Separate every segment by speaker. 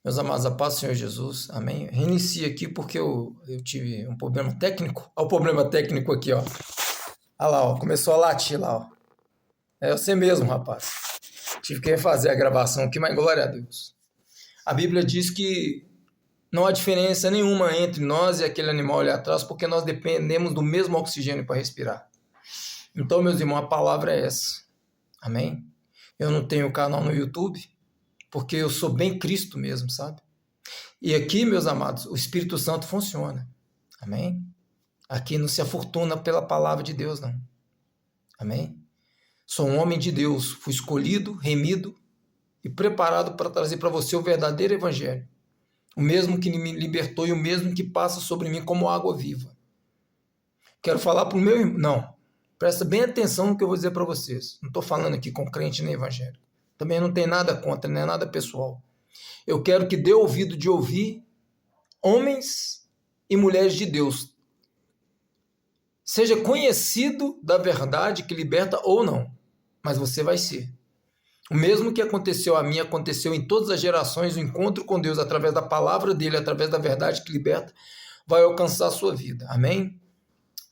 Speaker 1: Meus amados, a paz do Senhor Jesus, amém? Reinicia aqui porque eu tive um problema técnico. Olha o problema técnico aqui, ó. Olha lá, ó, começou a latir lá, ó. É você mesmo, rapaz. Tive que refazer a gravação aqui, mas glória a Deus. A Bíblia diz que não há diferença nenhuma entre nós e aquele animal ali atrás, porque nós dependemos do mesmo oxigênio para respirar. Então, meus irmãos, a palavra é essa, amém? Eu não tenho canal no YouTube, porque eu sou bem Cristo mesmo, sabe? E aqui, meus amados, o Espírito Santo funciona, amém? Aqui não se afortuna pela palavra de Deus, não, amém? Sou um homem de Deus, fui escolhido, remido e preparado para trazer para você o verdadeiro evangelho, o mesmo que me libertou e o mesmo que passa sobre mim como água viva. Quero falar para o meu irmão, não, presta bem atenção no que eu vou dizer para vocês, não estou falando aqui com crente nem evangélico, também não tem nada contra, não é nada pessoal. Eu quero que dê ouvido de ouvir homens e mulheres de Deus. Seja conhecido da verdade que liberta ou não, mas você vai ser. O mesmo que aconteceu a mim, aconteceu em todas as gerações, o encontro com Deus através da palavra dele, através da verdade que liberta, vai alcançar a sua vida. Amém?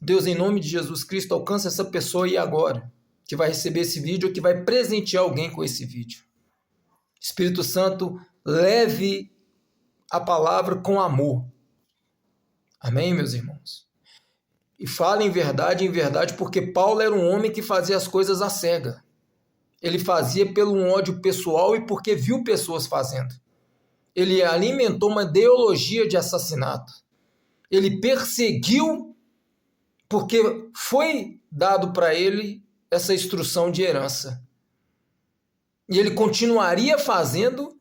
Speaker 1: Deus, em nome de Jesus Cristo, alcança essa pessoa aí agora, que vai receber esse vídeo ou que vai presentear alguém com esse vídeo. Espírito Santo, leve a palavra com amor. Amém, meus irmãos? E fale em verdade, porque Paulo era um homem que fazia as coisas à cega. Ele fazia pelo um ódio pessoal e porque viu pessoas fazendo. Ele alimentou uma ideologia de assassinato. Ele perseguiu porque foi dado para ele essa instrução de herança. E ele continuaria fazendo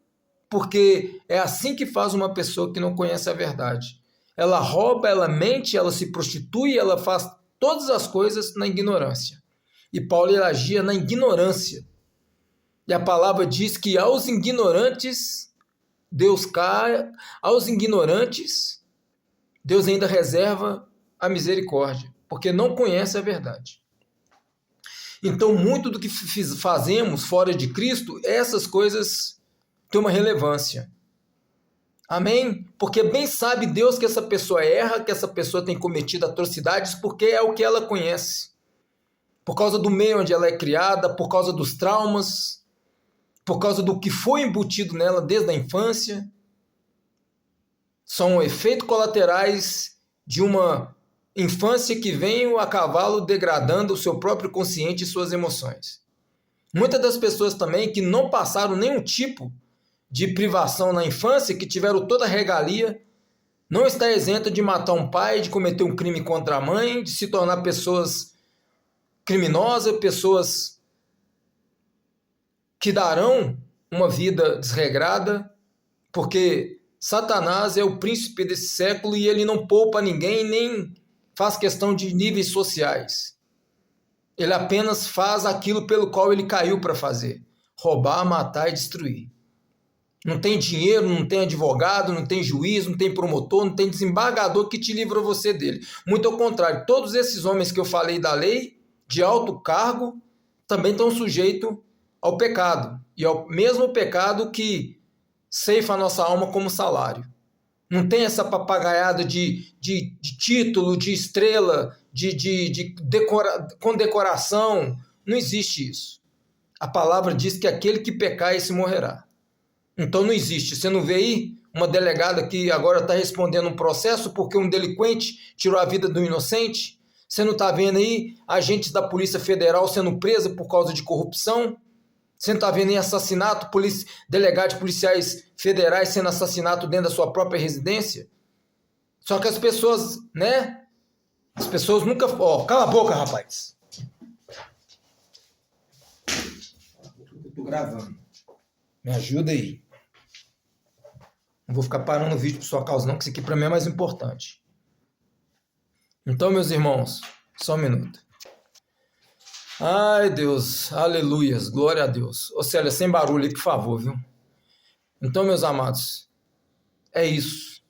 Speaker 1: porque é assim que faz uma pessoa que não conhece a verdade. Ela rouba, ela mente, ela se prostitui, ela faz todas as coisas na ignorância. E Paulo ele agia na ignorância. E a palavra diz que aos ignorantes, Deus cai, aos ignorantes, Deus ainda reserva a misericórdia, porque não conhece a verdade. Então, muito do que fazemos fora de Cristo, essas coisas têm uma relevância. Amém? Porque bem sabe Deus que essa pessoa erra, que essa pessoa tem cometido atrocidades, porque é o que ela conhece. Por causa do meio onde ela é criada, por causa dos traumas, por causa do que foi embutido nela desde a infância. São efeitos colaterais de uma infância que vem a cavalo degradando o seu próprio consciente e suas emoções. Muitas das pessoas também que não passaram nenhum tipo de privação na infância, que tiveram toda a regalia, não está isenta de matar um pai, de cometer um crime contra a mãe, de se tornar pessoas criminosas, pessoas que darão uma vida desregrada, porque Satanás é o príncipe desse século e ele não poupa ninguém, nem faz questão de níveis sociais. Ele apenas faz aquilo pelo qual ele caiu para fazer: roubar, matar e destruir. Não tem dinheiro, não tem advogado, não tem juiz, não tem promotor, não tem desembargador que te livra você dele. Muito ao contrário, todos esses homens que eu falei da lei, de alto cargo, também estão sujeitos ao pecado. E ao mesmo pecado que ceifa a nossa alma como salário. Não tem essa papagaiada de título, de estrela, de condecoração. Não existe isso. A palavra diz que aquele que pecar, esse morrerá. Então não existe. Você não vê aí uma delegada que agora está respondendo um processo porque um delinquente tirou a vida do inocente? Você não está vendo aí agentes da Polícia Federal sendo presos por causa de corrupção? Você não está vendo aí assassinato, delegados policiais federais sendo assassinados dentro da sua própria residência? Só que as pessoas, né? As pessoas nunca... Ó, cala a boca, rapaz. Eu tô gravando. Me ajuda aí. Não vou ficar parando o vídeo por sua causa não, que isso aqui para mim é mais importante. Então, meus irmãos, só um minuto. Ai, Deus, aleluias, glória a Deus. Ô Célia, sem barulho aí, por favor, viu? Então, meus amados, é isso.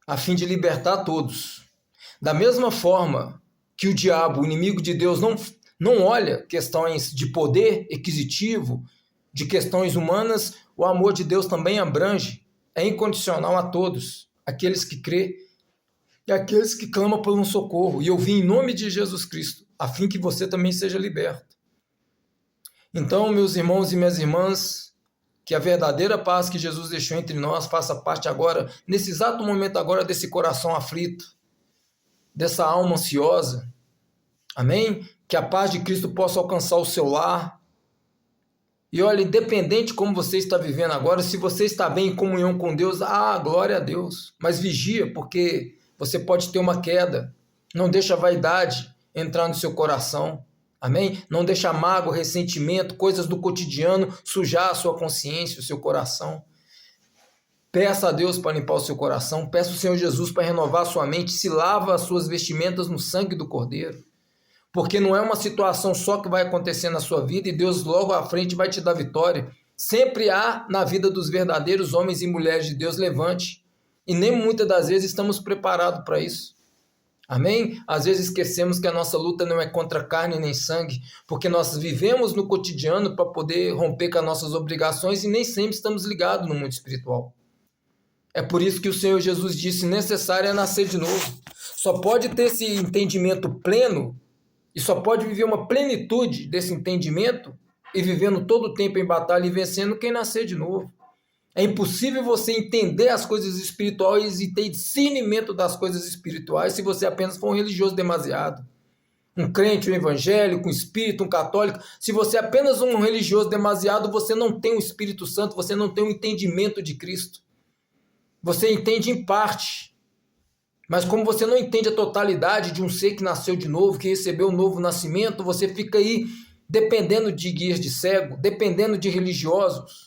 Speaker 1: A fim de libertar todos. Da mesma forma que o diabo, o inimigo de Deus, não olha questões de poder aquisitivo, de questões humanas, o amor de Deus também abrange, é incondicional a todos, aqueles que crê e aqueles que clamam por um socorro. E eu vim em nome de Jesus Cristo, a fim que você também seja liberto. Então, meus irmãos e minhas irmãs, que a verdadeira paz que Jesus deixou entre nós faça parte agora, nesse exato momento agora, desse coração aflito, dessa alma ansiosa. Amém? Que a paz de Cristo possa alcançar o seu lar. E olha, independente como você está vivendo agora, se você está bem em comunhão com Deus, glória a Deus. Mas vigia, porque você pode ter uma queda. Não deixa a vaidade entrar no seu coração. Amém? Não deixa mágoa, ressentimento, coisas do cotidiano sujar a sua consciência, o seu coração. Peça a Deus para limpar o seu coração. Peça ao Senhor Jesus para renovar a sua mente. Se lava as suas vestimentas no sangue do Cordeiro. Porque não é uma situação só que vai acontecer na sua vida e Deus logo à frente vai te dar vitória. Sempre há na vida dos verdadeiros homens e mulheres de Deus levante. E nem muitas das vezes estamos preparados para isso. Amém? Às vezes esquecemos que a nossa luta não é contra carne nem sangue, porque nós vivemos no cotidiano para poder romper com as nossas obrigações e nem sempre estamos ligados no mundo espiritual. É por isso que o Senhor Jesus disse, necessário é nascer de novo. Só pode ter esse entendimento pleno e só pode viver uma plenitude desse entendimento e vivendo todo o tempo em batalha e vencendo quem nascer de novo. É impossível você entender as coisas espirituais e ter discernimento das coisas espirituais se você apenas for um religioso demasiado. Um crente, um evangélico, um espírito, um católico. Se você é apenas um religioso demasiado, você não tem o Espírito Santo, você não tem o entendimento de Cristo. Você entende em parte. Mas como você não entende a totalidade de um ser que nasceu de novo, que recebeu um novo nascimento, você fica aí dependendo de guias de cego, dependendo de religiosos.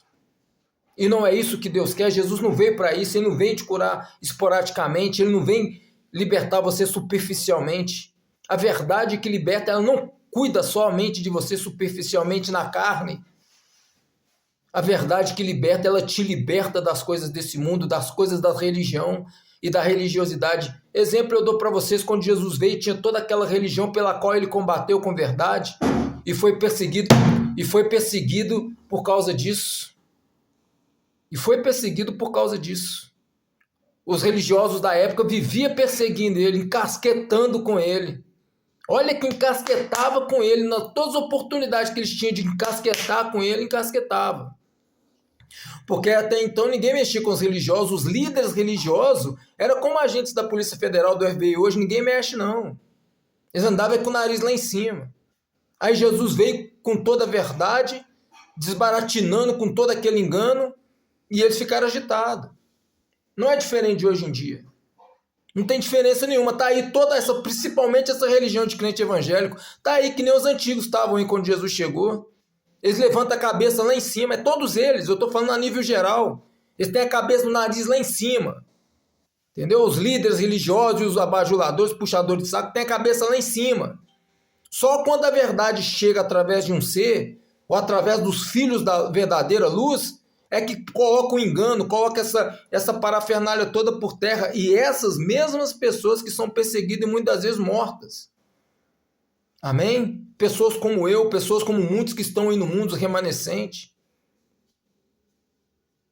Speaker 1: E não é isso que Deus quer. Jesus não veio para isso, Ele não veio te curar esporadicamente, Ele não vem libertar você superficialmente. A verdade que liberta, ela não cuida somente de você superficialmente na carne. A verdade que liberta, ela te liberta das coisas desse mundo, das coisas da religião e da religiosidade. Exemplo eu dou para vocês, quando Jesus veio, tinha toda aquela religião pela qual Ele combateu com verdade e foi perseguido por causa disso. E foi perseguido por causa disso. Os religiosos da época viviam perseguindo ele, encasquetando com ele. Olha que encasquetava com ele, nas todas as oportunidades que eles tinham de encasquetar com ele, encasquetava. Porque até então ninguém mexia com os religiosos, os líderes religiosos eram como agentes da Polícia Federal, do FBI hoje, ninguém mexe não. Eles andavam com o nariz lá em cima. Aí Jesus veio com toda a verdade, desbaratinando com todo aquele engano, e eles ficaram agitados. Não é diferente de hoje em dia. Não tem diferença nenhuma. Está aí toda essa, principalmente essa religião de crente evangélico, está aí que nem os antigos estavam aí quando Jesus chegou. Eles levantam a cabeça lá em cima, é todos eles, eu estou falando a nível geral. Eles têm a cabeça no nariz lá em cima. Entendeu? Os líderes religiosos, os abajuladores, puxadores de saco, têm a cabeça lá em cima. Só quando a verdade chega através de um ser, ou através dos filhos da verdadeira luz, é que coloca o engano, coloca essa parafernália toda por terra. E essas mesmas pessoas que são perseguidas e muitas vezes mortas. Amém? Pessoas como eu, pessoas como muitos que estão aí no mundo remanescente.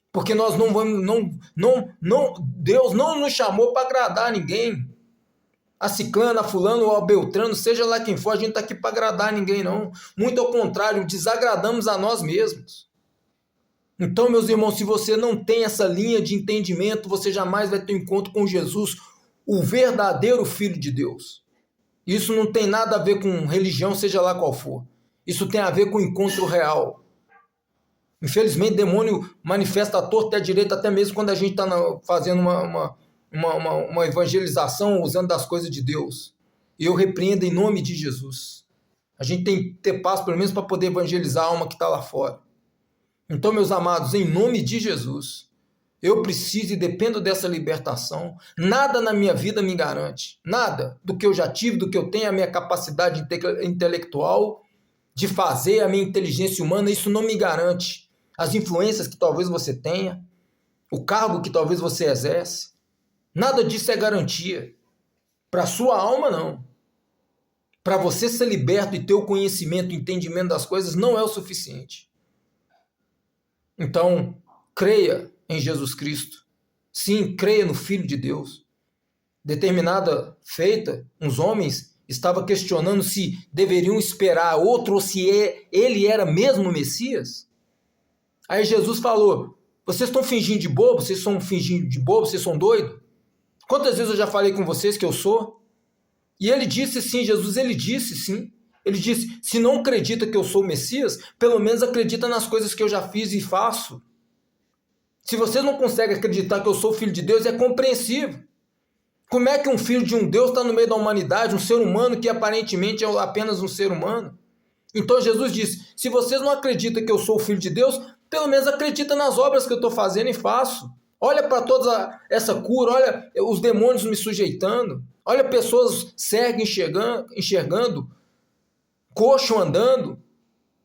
Speaker 1: Porque nós não vamos, Deus não nos chamou para agradar ninguém. A ciclana, a fulano ou a beltrano, seja lá quem for, a gente está aqui para agradar ninguém não. Muito ao contrário, desagradamos a nós mesmos. Então, meus irmãos, se você não tem essa linha de entendimento, você jamais vai ter um encontro com Jesus, o verdadeiro Filho de Deus. Isso não tem nada a ver com religião, seja lá qual for. Isso tem a ver com encontro real. Infelizmente, o demônio manifesta a torta e a direita, até mesmo quando a gente está fazendo uma evangelização, usando das coisas de Deus. E eu repreendo em nome de Jesus. A gente tem que ter paz, pelo menos, para poder evangelizar a alma que está lá fora. Então, meus amados, em nome de Jesus, eu preciso e dependo dessa libertação. Nada na minha vida me garante. Nada do que eu já tive, do que eu tenho, a minha capacidade intelectual de fazer, a minha inteligência humana, isso não me garante. As influências que talvez você tenha, o cargo que talvez você exerce, nada disso é garantia. Para a sua alma, não. Para você ser liberto e ter o conhecimento, o entendimento das coisas, não é o suficiente. Então, creia em Jesus Cristo. Sim, creia no Filho de Deus. Determinada feita, uns homens estavam questionando se deveriam esperar outro ou se ele era mesmo o Messias. Aí Jesus falou: vocês estão fingindo de bobo? Vocês estão fingindo de bobo? Vocês são doidos? Quantas vezes eu já falei com vocês que eu sou? E ele disse sim, Jesus, ele disse sim. Ele disse: se não acredita que eu sou o Messias, pelo menos acredita nas coisas que eu já fiz e faço. Se vocês não conseguem acreditar que eu sou filho de Deus, é compreensível. Como é que um filho de um Deus está no meio da humanidade, um ser humano que aparentemente é apenas um ser humano? Então Jesus disse: se vocês não acreditam que eu sou o filho de Deus, pelo menos acredita nas obras que eu estou fazendo e faço. Olha para toda essa cura, olha os demônios me sujeitando, olha pessoas cegas enxergando, coxo andando,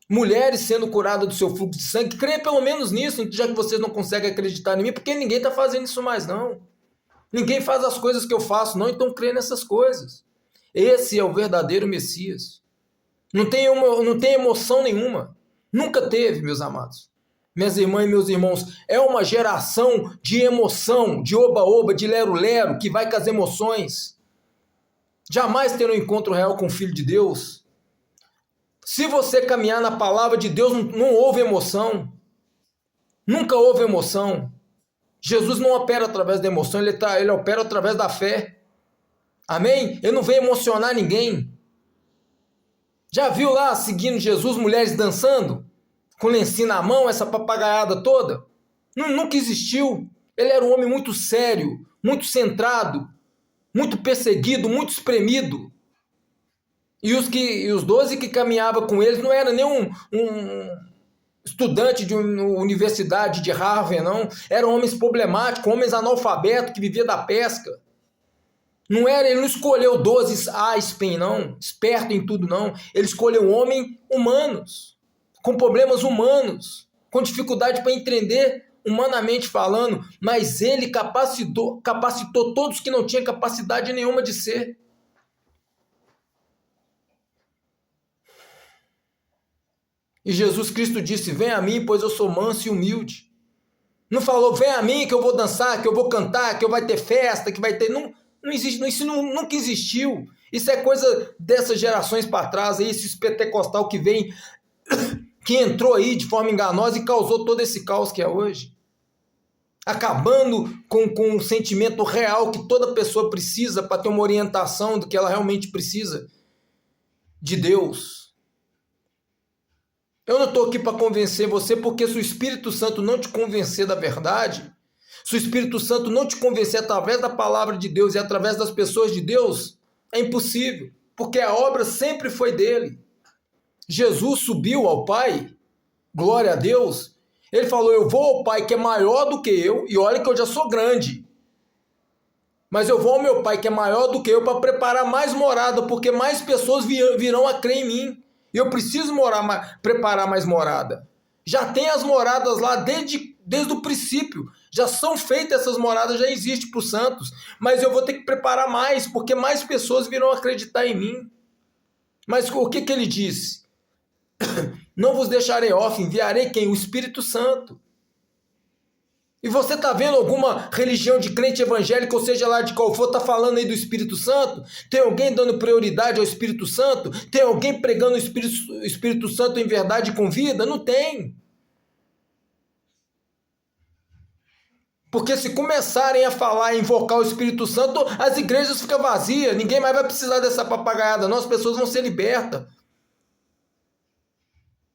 Speaker 1: mulheres sendo curadas do seu fluxo de sangue. Creia pelo menos nisso, já que vocês não conseguem acreditar em mim, porque ninguém está fazendo isso mais não. Ninguém faz as coisas que eu faço não, então crê nessas coisas. Esse é o verdadeiro Messias. Não tem emoção nenhuma. Nunca teve, meus amados. Minhas irmãs e meus irmãos, é uma geração de emoção, de oba-oba, de lero-lero, que vai com as emoções. Jamais ter um encontro real com o Filho de Deus. Se você caminhar na palavra de Deus, não houve emoção. Nunca houve emoção. Jesus não opera através da emoção, ele opera através da fé. Amém? Ele não vem emocionar ninguém. Já viu lá, seguindo Jesus, mulheres dançando? Com lencinho na mão, essa papagaiada toda? Nunca existiu. Ele era um homem muito sério, muito centrado, muito perseguido, muito espremido. E os 12 que caminhavam com eles não era nem um estudante de uma universidade de Harvard, não. Eram homens problemáticos, homens analfabetos que viviam da pesca. Ele não escolheu 12 Aspen, não, esperto em tudo, não. Ele escolheu homens humanos, com problemas humanos, com dificuldade para entender humanamente falando, mas ele capacitou todos que não tinham capacidade nenhuma de ser. E Jesus Cristo disse: vem a mim, pois eu sou manso e humilde. Não falou: vem a mim que eu vou dançar, que eu vou cantar, que eu vai ter festa, que vai ter... Não existe, isso nunca existiu. Isso é coisa dessas gerações para trás, esse pentecostal que vem, que entrou aí de forma enganosa e causou todo esse caos que é hoje. Acabando com o sentimento real que toda pessoa precisa para ter uma orientação do que ela realmente precisa de Deus. Eu não estou aqui para convencer você, porque se o Espírito Santo não te convencer da verdade, se o Espírito Santo não te convencer através da palavra de Deus e através das pessoas de Deus, é impossível, porque a obra sempre foi dele. Jesus subiu ao Pai, glória a Deus, ele falou: eu vou ao Pai que é maior do que eu, e olha que eu já sou grande, mas eu vou ao meu Pai que é maior do que eu para preparar mais morada, porque mais pessoas virão a crer em mim. E eu preciso preparar mais morada. Já tem as moradas lá desde o princípio. Já são feitas essas moradas, já existem para os santos. Mas eu vou ter que preparar mais, porque mais pessoas virão acreditar em mim. Mas o que ele disse? Não vos deixarei órfãos, enviarei quem? O Espírito Santo. E você está vendo alguma religião de crente evangélico, ou seja lá de qual for, está falando aí do Espírito Santo? Tem alguém dando prioridade ao Espírito Santo? Tem alguém pregando o Espírito Santo em verdade com vida? Não tem. Porque se começarem a falar e invocar o Espírito Santo, as igrejas ficam vazias, ninguém mais vai precisar dessa papagaiada, não, as pessoas vão ser libertas.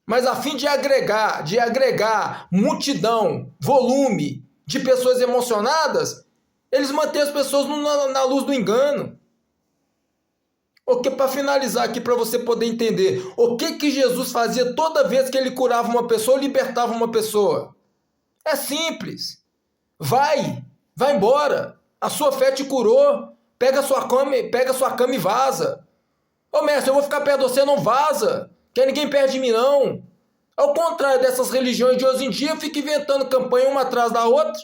Speaker 1: Mas a fim de agregar multidão, volume de pessoas emocionadas, eles mantêm as pessoas na luz do engano. Para finalizar aqui, para você poder entender, o que Jesus fazia toda vez que ele curava uma pessoa ou libertava uma pessoa? É simples. Vai embora. A sua fé te curou. Pega a sua cama e vaza. Ô mestre, eu vou ficar perto de você, não vaza. Que ninguém perde de mim, não. Ao contrário dessas religiões de hoje em dia, fica inventando campanha uma atrás da outra.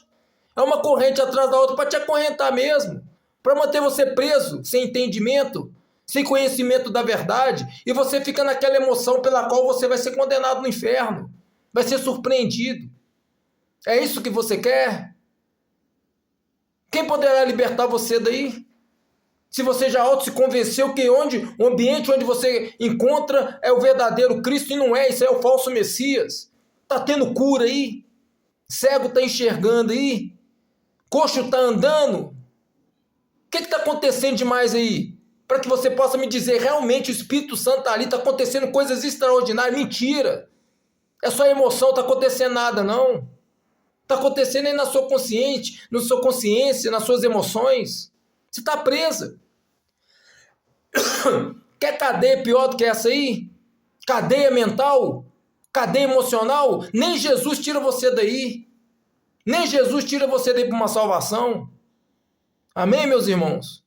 Speaker 1: É uma corrente atrás da outra para te acorrentar mesmo. Para manter você preso, sem entendimento, sem conhecimento da verdade. E você fica naquela emoção pela qual você vai ser condenado no inferno. Vai ser surpreendido. É isso que você quer? Quem poderá libertar você daí? Se você já se convenceu que o ambiente onde você encontra é o verdadeiro Cristo e não é, isso é o falso Messias. Está tendo cura aí? Cego está enxergando aí? Coxo está andando? O que está acontecendo demais aí? Para que você possa me dizer, realmente o Espírito Santo está ali, está acontecendo coisas extraordinárias. Mentira! É só emoção, está acontecendo nada não. Está acontecendo aí na sua consciência, nas suas emoções. Você está presa. Quer cadeia pior do que essa aí? Cadeia mental? Cadeia emocional? Nem Jesus tira você daí. Nem Jesus tira você daí para uma salvação. Amém, meus irmãos?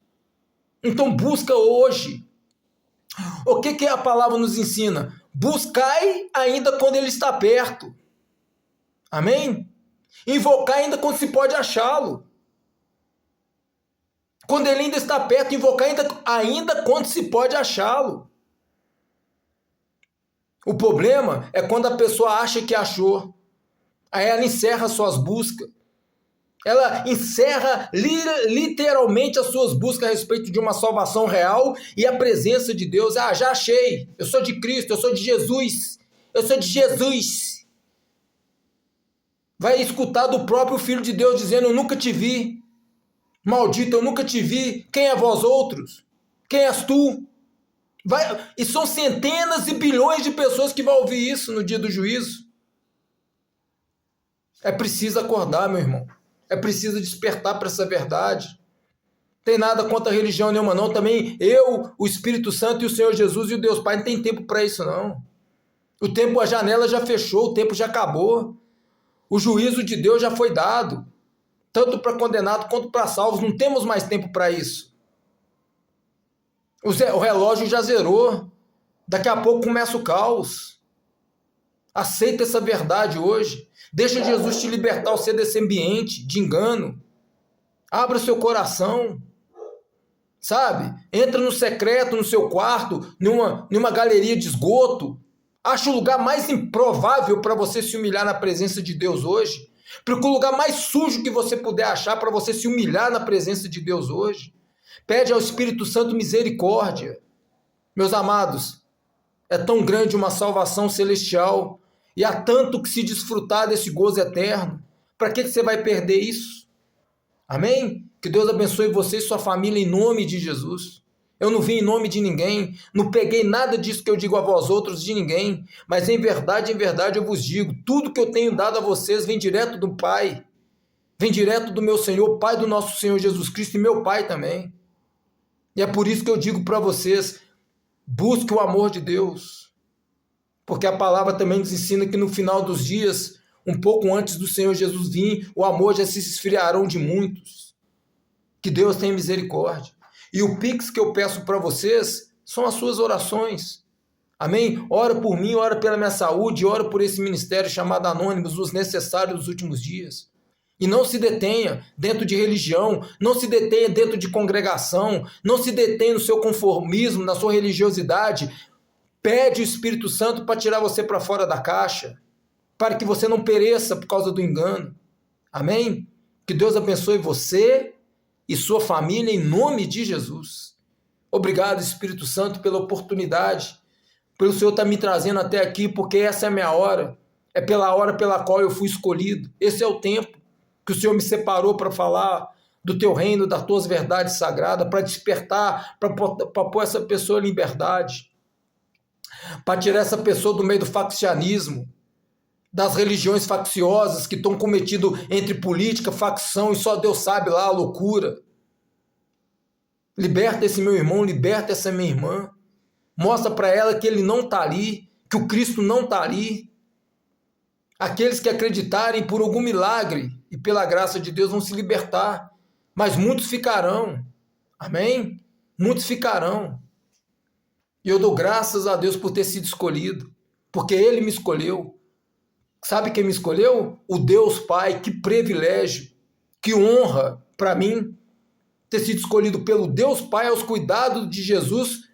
Speaker 1: Então busca hoje. O que a palavra nos ensina? Buscai ainda quando ele está perto. Amém? Invocar ainda quando se pode achá-lo. Quando ele ainda está perto, invocar ainda quando se pode achá-lo. O problema é quando a pessoa acha que achou. Aí ela encerra suas buscas. Ela encerra literalmente as suas buscas a respeito de uma salvação real e a presença de Deus. Ah, já achei. Eu sou de Cristo, eu sou de Jesus. Eu sou de Jesus. Vai escutar do próprio Filho de Deus dizendo, eu nunca te vi. Maldito, eu nunca te vi. Quem é vós outros? Quem és tu? E são centenas e bilhões de pessoas que vão ouvir isso no dia do juízo. É preciso acordar, meu irmão. É preciso despertar para essa verdade. Tem nada contra a religião nenhuma, não. Também eu, o Espírito Santo e o Senhor Jesus e o Deus Pai não tem tempo para isso, não. O tempo, a janela já fechou, o tempo já acabou. O juízo de Deus já foi dado. Tanto para condenados quanto para salvos. Não temos mais tempo para isso. O relógio já zerou. Daqui a pouco começa o caos. Aceita essa verdade hoje. Deixa Jesus te libertar você desse ambiente de engano. Abra o seu coração. Sabe? Entra no secreto, no seu quarto, numa galeria de esgoto. Acha o lugar mais improvável para você se humilhar na presença de Deus hoje. Procura o lugar mais sujo que você puder achar para você se humilhar na presença de Deus hoje. Pede ao Espírito Santo misericórdia. Meus amados, é tão grande uma salvação celestial e há tanto que se desfrutar desse gozo eterno. Para que você vai perder isso? Amém? Que Deus abençoe você e sua família em nome de Jesus. Eu não vim em nome de ninguém, não peguei nada disso que eu digo a vós outros de ninguém, mas em verdade eu vos digo, tudo que eu tenho dado a vocês vem direto do Pai, vem direto do meu Senhor, Pai do nosso Senhor Jesus Cristo e meu Pai também. E é por isso que eu digo para vocês, busque o amor de Deus, porque a palavra também nos ensina que no final dos dias, um pouco antes do Senhor Jesus vir, o amor já se esfriarão de muitos. Que Deus tenha misericórdia. E o Pix que eu peço para vocês são as suas orações. Amém? Ora por mim, ora pela minha saúde, ora por esse ministério chamado Anônimos, os necessários dos últimos dias. E não se detenha dentro de religião, não se detenha dentro de congregação, não se detenha no seu conformismo, na sua religiosidade. Pede o Espírito Santo para tirar você para fora da caixa, para que você não pereça por causa do engano. Amém? Que Deus abençoe você e sua família em nome de Jesus. Obrigado, Espírito Santo, pela oportunidade, pelo Senhor estar me trazendo até aqui, porque essa é a minha hora, é pela hora pela qual eu fui escolhido. Esse é o tempo que o Senhor me separou para falar do teu reino, das tuas verdades sagradas, para despertar, para pôr essa pessoa em liberdade, para tirar essa pessoa do meio do faccionismo, das religiões facciosas que estão cometido entre política, facção e só Deus sabe lá a loucura. Liberta esse meu irmão, liberta essa minha irmã. Mostra para ela que ele não está ali, que o Cristo não está ali. Aqueles que acreditarem por algum milagre e pela graça de Deus vão se libertar, mas muitos ficarão. Amém? Muitos ficarão. E eu dou graças a Deus por ter sido escolhido, porque Ele me escolheu. Sabe quem me escolheu? O Deus Pai. Que privilégio, que honra para mim ter sido escolhido pelo Deus Pai aos cuidados de Jesus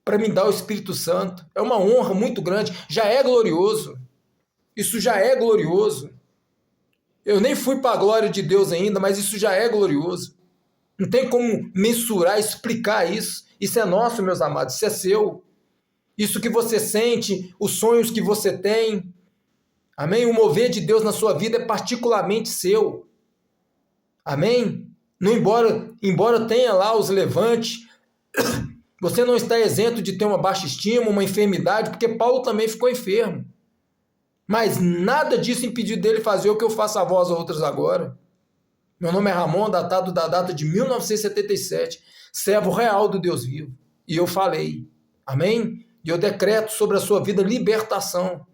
Speaker 1: para me dar o Espírito Santo. É uma honra muito grande, já é glorioso. Isso já é glorioso. Eu nem fui para a glória de Deus ainda, mas isso já é glorioso. Não tem como mensurar, explicar isso. Isso é nosso, meus amados, isso é seu. Isso que você sente, os sonhos que você tem, amém? O mover de Deus na sua vida é particularmente seu, amém? Não, embora tenha lá os levantes, você não está isento de ter uma baixa estima, uma enfermidade, porque Paulo também ficou enfermo. Mas nada disso impediu dele fazer o que eu faço a vós outras agora. Meu nome é Ramon, datado da data de 1977, servo real do Deus vivo. E eu falei, amém? E eu decreto sobre a sua vida libertação.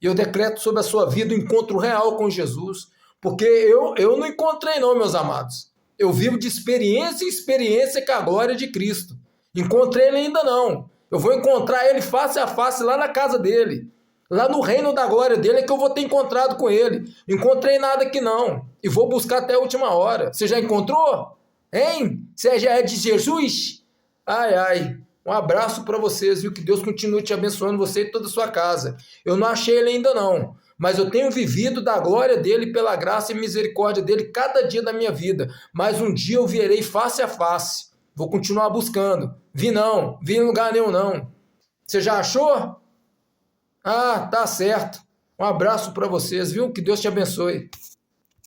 Speaker 1: E eu decreto sobre a sua vida o encontro real com Jesus. Porque eu não encontrei não, meus amados. Eu vivo de experiência em experiência com a glória de Cristo. Encontrei ele ainda não. Eu vou encontrar ele face a face lá na casa dele. Lá no reino da glória dele é que eu vou ter encontrado com ele. Encontrei nada aqui não. E vou buscar até a última hora. Você já encontrou? Hein? Você já é de Jesus? Ai, ai. Um abraço para vocês, viu? Que Deus continue te abençoando, você e toda a sua casa. Eu não achei ele ainda não, mas eu tenho vivido da glória dele, pela graça e misericórdia dele, cada dia da minha vida. Mas um dia eu verei face a face. Vou continuar buscando. Vi em lugar nenhum não. Você já achou? Ah, tá certo. Um abraço para vocês, viu? Que Deus te abençoe.